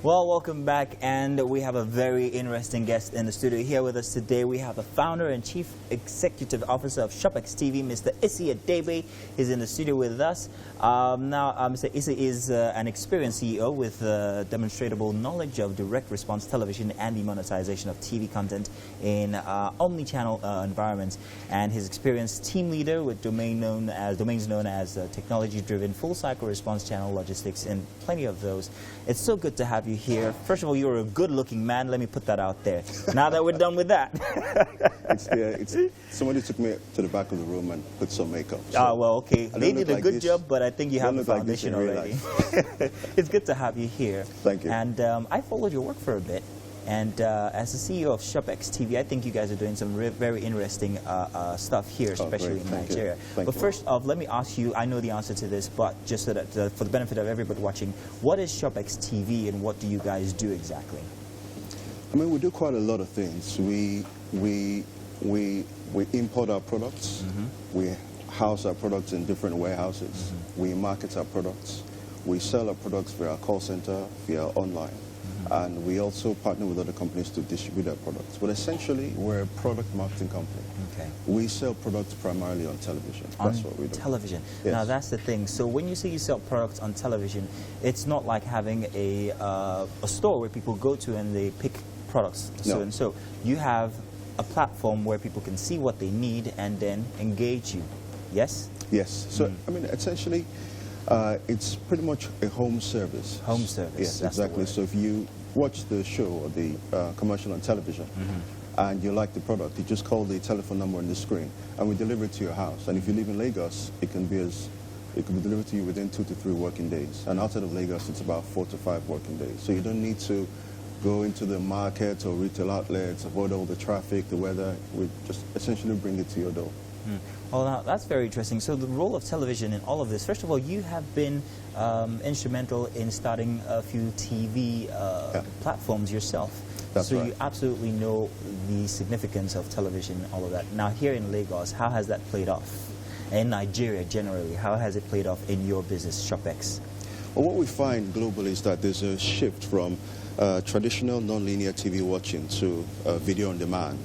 Well, welcome back, and we have a very interesting guest in the studio. Here with us today, we have the founder and chief executive officer of Shopex TV, Mr. Issy Adebe. He's in the studio with us. Mr. Issy is an experienced CEO with demonstrable knowledge of direct response television and the monetization of TV content in omni-channel environments, and his experienced team leader with domains known as technology-driven full-cycle response channel logistics, and plenty of those. It's so good to have you here. First of all, you're a good-looking man. Let me put that out there. Now that we're done with that. Somebody took me to the back of the room and put some makeup. So well, okay. They did a good job, but I think you have the foundation already. It's good to have you here. Thank you. And I followed your work for a bit. And as the CEO of Shopex TV, I think you guys are doing some very interesting stuff here, especially in Nigeria. But first off, let me ask you, I know the answer to this, but just so that for the benefit of everybody watching, what is Shopex TV and what do you guys do exactly? I mean, we do quite a lot of things. We import our products. We house our products in different warehouses. We market our products. We sell our products via our call center, via online. And we also partner with other companies to distribute our products. But essentially, we're a product marketing company. Okay. We sell products primarily on television. That's what we do. Television. Yes. Now, that's the thing. So when you say you sell products on television, it's not like having a store where people go to and they pick products. So and so. You have a platform where people can see what they need and then engage you. Yes? Yes. So, I mean, essentially, it's pretty much a home service. Home service. Yes, exactly. So if you watch the show or the commercial on television and you like the product, you just call the telephone number on the screen and we deliver it to your house. And if you live in Lagos, it can be delivered to you within 2 to 3 working days. And outside of Lagos, it's about 4 to 5 working days. So you don't need to go into the market or retail outlets, avoid all the traffic, the weather. We just essentially bring it to your door. Well, now, that's very interesting. So the role of television in all of this, first of all, you have been instrumental in starting a few TV platforms yourself. That's right. So you absolutely know the significance of television, all of that. Now, here in Lagos, how has that played off? In Nigeria, generally, how has it played off in your business, Shopex? Well, what we find globally is that there's a shift from traditional non-linear TV watching to video on demand,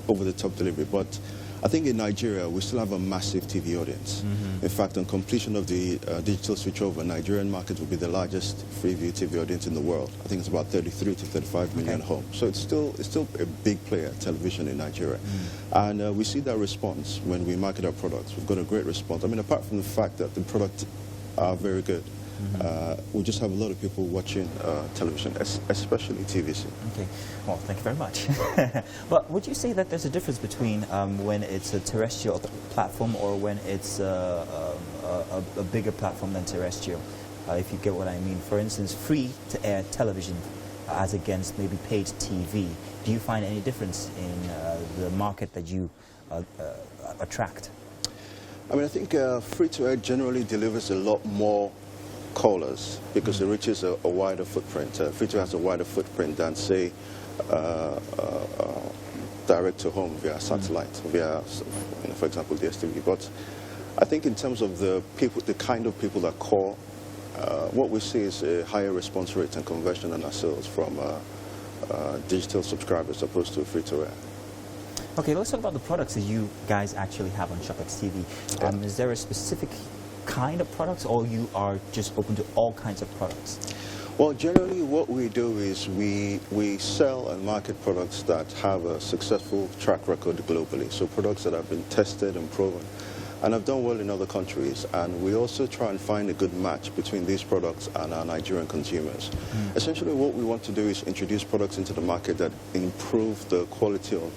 over-the-top delivery. But I think in Nigeria, we still have a massive TV audience. In fact, on completion of the digital switchover, Nigerian market will be the largest free-view TV audience in the world. I think it's about 33 to 35 million homes. So it's still a big player, television in Nigeria. And we see that response when we market our products. We've got a great response. I mean, apart from the fact that the products are very good, we just have a lot of people watching television, especially TVC. Okay, well, thank you very much. But would you say that there's a difference between when it's a terrestrial platform or when it's a bigger platform than terrestrial, if you get what I mean? For instance, free-to-air television as against maybe paid TV. Do you find any difference in the market that you attract? I mean, I think free-to-air generally delivers a lot more callers because it reaches a wider footprint. Free-to-air has a wider footprint than, say, direct-to-home via satellite, via, for example, DSTV. But I think in terms of the kind of people that call, what we see is a higher response rate and conversion in our sales from digital subscribers opposed to free-to-air. Okay, let's talk about the products that you guys actually have on Shopex TV. Is there a specific kind of products, or you are just open to all kinds of products? Well, generally what we do is we sell and market products that have a successful track record globally. So products that have been tested and proven and have done well in other countries. And we also try and find a good match between these products and our Nigerian consumers. Essentially what we want to do is introduce products into the market that improve the quality of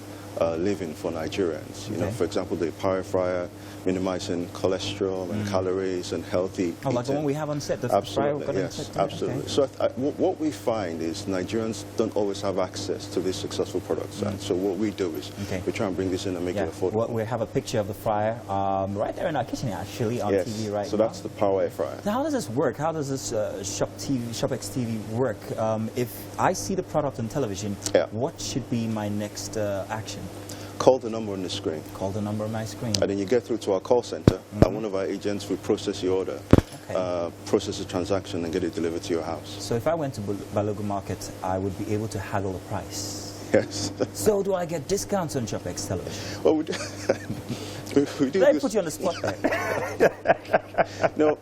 living for Nigerians. You know, for example, the power fryer, minimizing cholesterol and calories and healthy eating. Like the one we have on set, the absolutely, fryer yes, absolutely. So what we find is Nigerians don't always have access to these successful products. And so what we do is we try and bring this in and make it affordable. Well, we have a picture of the fryer right there in our kitchen, actually, on TV right now. So that's the power air fryer. So how does this work? How does this Shopex TV work? If I see the product on television, what should be my next action? Call the number on the screen. Call the number on my screen. And then you get through to our call center, and one of our agents will process your order. process a transaction and get it delivered to your house. So if I went to Balogun Market, I would be able to haggle the price. Yes. So do I get discounts on Shopex television? Well, we do. we do. Did I put you on the spot there? No,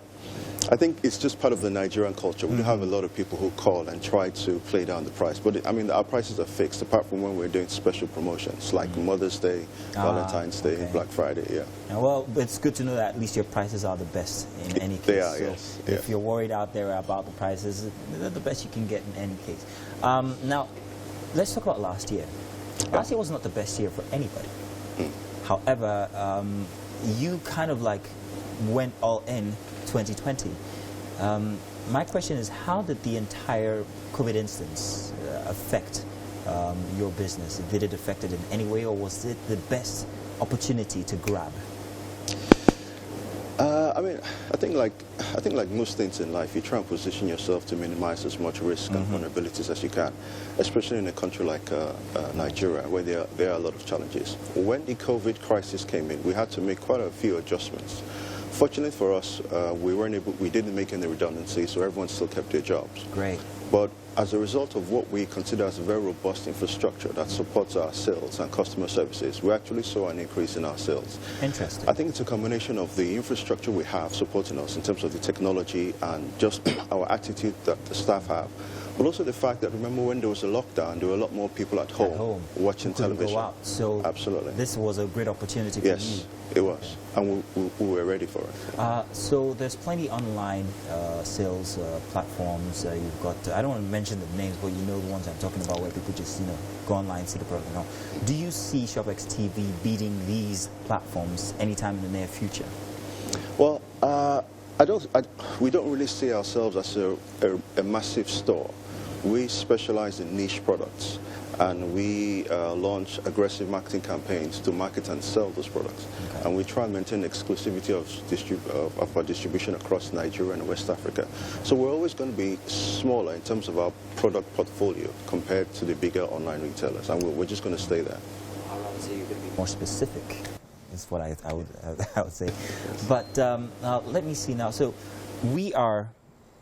I think it's just part of the Nigerian culture. We do have a lot of people who call and try to play down the price. But I mean, our prices are fixed, apart from when we're doing special promotions, like Mother's Day, Valentine's Day, Black Friday, Well, it's good to know that at least your prices are the best in any case. They are, so yes. If you're worried out there about the prices, they're the best you can get in any case. Now, let's talk about last year. Last year was not the best year for anybody. However, you kind of like went all in 2020. My question is, how did the entire COVID instance affect your business? Did it affect it in any way, or was it the best opportunity to grab? I mean, I think like most things in life, you try and position yourself to minimize as much risk and vulnerabilities as you can, especially in a country like Nigeria, where there are a lot of challenges. When the COVID crisis came in, we had to make quite a few adjustments. Fortunately for us, we didn't make any redundancies, so everyone still kept their jobs. Great. But as a result of what we consider as a very robust infrastructure that supports our sales and customer services, we actually saw an increase in our sales. Interesting. I think it's a combination of the infrastructure we have supporting us in terms of the technology and just our attitude that the staff have. But also the fact that, remember, when there was a lockdown, there were a lot more people at home watching television. Go out. So absolutely, this was a great opportunity for you. Yes, it was, and we were ready for it. So there's plenty online sales platforms. You've got, I don't want to mention the names, but you know the ones I'm talking about, where people just go online, see the product. Do you see Shopex TV beating these platforms anytime in the near future? Well, we don't really see ourselves as a massive store. We specialize in niche products, and we launch aggressive marketing campaigns to market and sell those products. Okay. And we try and maintain exclusivity of our distribution across Nigeria and West Africa. So we're always going to be smaller in terms of our product portfolio compared to the bigger online retailers, and we're just going to stay there. I would say you're going to be more specific, is what I would say. But let me see now. So we are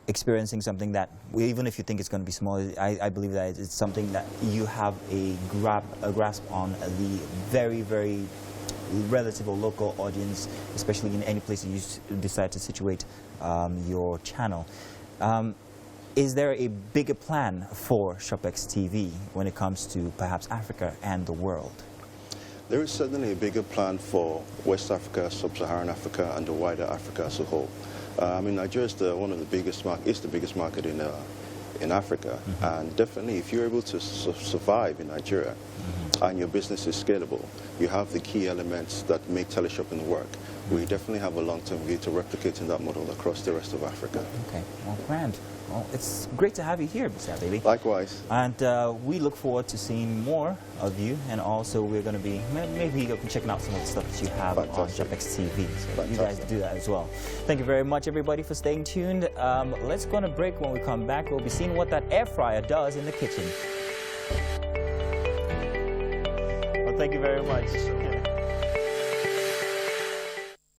experiencing something that, even if you think it's going to be small, I believe that it's something that you have a grasp on, the very, very relative or local audience, especially in any place you decide to situate your channel. Is there a bigger plan for Shopex TV when it comes to perhaps Africa and the world? There is certainly a bigger plan for West Africa, Sub-Saharan Africa, and the wider Africa as a whole. I mean, Nigeria is the biggest market in Africa, and definitely, if you're able to survive in Nigeria, and your business is scalable, you have the key elements that make teleshopping work. We definitely have a long-term view to replicating that model across the rest of Africa. Okay, well, grand. Well, it's great to have you here, Mr. Adebe. Likewise. And we look forward to seeing more of you, and also we're going to be maybe checking out some of the stuff that you have on Shopex TV. So you guys do that as well. Thank you very much, everybody, for staying tuned. Let's go on a break. When we come back, we'll be seeing what that air fryer does in the kitchen. Well, thank you very much.